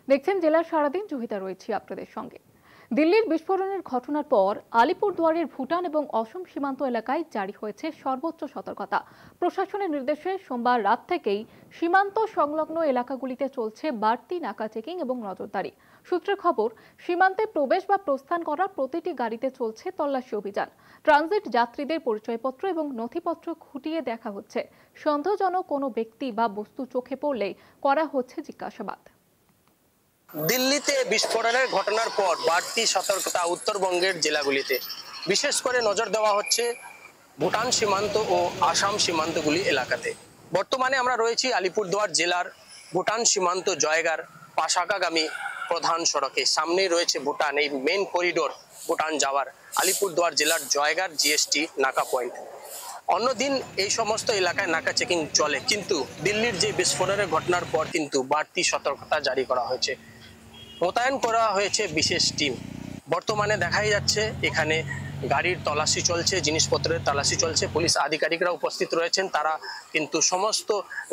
দেখছেন জেলার সারাদিন জহিতা রয়েছি আপনাদের সঙ্গে। দিল্লির বিস্ফোরণের ঘটনার পর আলিপুরদুয়ারের ভুটান এবং অসম সীমান্ত এলাকায় জারি হয়েছে সর্বোচ্চ সতর্কতা। প্রশাসনের নির্দেশে সোমবার রাত থেকেই সীমান্ত সংলগ্ন এলাকাগুলিতে চলছে বাড়তি নাকা চেকিং এবং নজরদারি। সূত্রের খবর, সীমান্তে প্রবেশ বা প্রস্থান করা প্রতিটি গাড়িতে চলছে তল্লাশি অভিযান। ট্রানজিট যাত্রীদের পরিচয়পত্র এবং নথিপত্র খুঁটিয়ে দেখা হচ্ছে। সন্দেহজনক কোনো ব্যক্তি বা বস্তু চোখে পড়লে করা হচ্ছে জিজ্ঞাসাবাদ। দিল্লিতে বিস্ফোরণের ঘটনার পর বাড়তি সতর্কতা উত্তরবঙ্গের জেলাগুলিতে। বিশেষ করে নজর দেওয়া হচ্ছে ভুটান সীমান্ত ও আসাম সীমান্তগুলি এলাকাতে। বর্তমানে আমরা রয়েছি আলিপুরদুয়ার জেলার ভুটান সীমান্ত জয়গার পাশাকাগামী প্রধান সড়কে। সামনেই রয়েছে ভুটান, এই মেন করিডোর ভুটান যাওয়ার আলিপুরদুয়ার জেলার জয়গার জিএসটি নাকা পয়েন্ট। অন্যদিন এই সমস্ত এলাকায় নাকা চেকিং চলে, কিন্তু দিল্লির যে বিস্ফোরণের ঘটনার পর কিন্তু বাড়তি সতর্কতা জারি করা হয়েছে। মোতায়েন করা হয়েছে বিশেষ টিম। বর্তমানে দেখাই যাচ্ছে এখানে গাড়ির তল্লাশি চলছে, জিনিসপত্রের তল্লাশি চলছে। পুলিশ আধিকারিকরা উপস্থিত রয়েছেন, তারা কিন্তু সমস্ত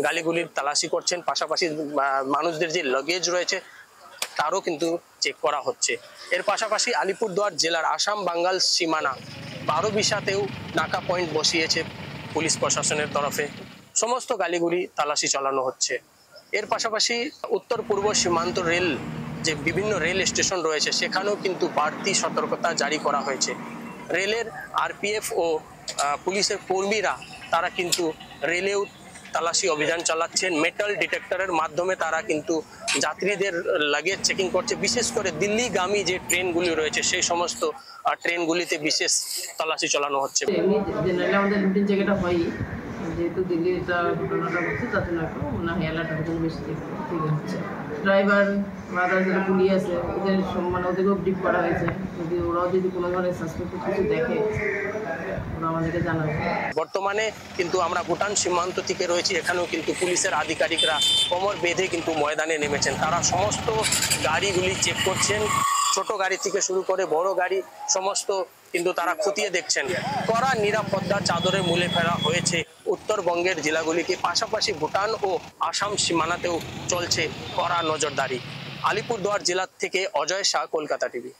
গাড়িগুলির তল্লাশি করছেন। পাশাপাশি মানুষদের যে লগেজ রয়েছে তারও কিন্তু চেক করা হচ্ছে। এর পাশাপাশি আলিপুরদুয়ার জেলার আসাম বাঙ্গাল সীমানা বারোবিশাতেও নাকা পয়েন্ট বসিয়েছে পুলিশ প্রশাসনের তরফে। সমস্ত গাড়িগুলি তল্লাশি চালানো হচ্ছে। এর পাশাপাশি উত্তর পূর্ব সীমান্ত রেল যে বিভিন্ন রেল স্টেশন রয়েছে সেখানেও কিন্তু বাড়তি সতর্কতা জারি করা হয়েছে। রেলের আরপিএফ ও পুলিশের কর্মীরা তারা কিন্তু রেলেও তল্লাশি অভিযান চালাচ্ছেন। মেটাল ডিটেক্টরের মাধ্যমে তারা কিন্তু যাত্রীদের লাগেজ চেকিং করছে। বিশেষ করে দিল্লিগামী যে ট্রেনগুলি রয়েছে সেই সমস্ত ট্রেনগুলিতে বিশেষ তল্লাশি চালানো হচ্ছে। আমাদের রুটিন জায়গাটা হয়, যেহেতু দিল্লির এটা ঘটনাটা হচ্ছে তার জন্য একটু মনে হয় অ্যালার্ট জন্য বেশি ঠিক হচ্ছে। ড্রাইভার বা যারা পুলিশ আছে ওদের মানে ওদেরকেও ব্রিফ করা হয়েছে, যদি ওরাও যদি কোনো ধরনের সাসপেক্টেড কিছু দেখে ওরা আমাদেরকে জানাবে। বর্তমানে কিন্তু আমরা ভুটান সীমান্ত থেকে রয়েছি, এখানেও কিন্তু পুলিশের আধিকারিকরা কোমর বেঁধে কিন্তু ময়দানে নেমেছেন। তারা সমস্ত গাড়িগুলি চেক করছেন, ছোট গাড়ি থেকে শুরু করে বড় গাড়ি সমস্ত কিন্তু তারা খতিয়ে দেখছেন। কড়া নিরাপত্তা চাদরে মুলে ফেলা হয়েছে উত্তরবঙ্গের জেলাগুলিকে। পাশাপাশি ভুটান ও আসাম সীমানাতেও চলছে কড়া নজরদারি। আলিপুরদুয়ার জেলা থেকে অজয় শাহ, কলকাতা টিভি।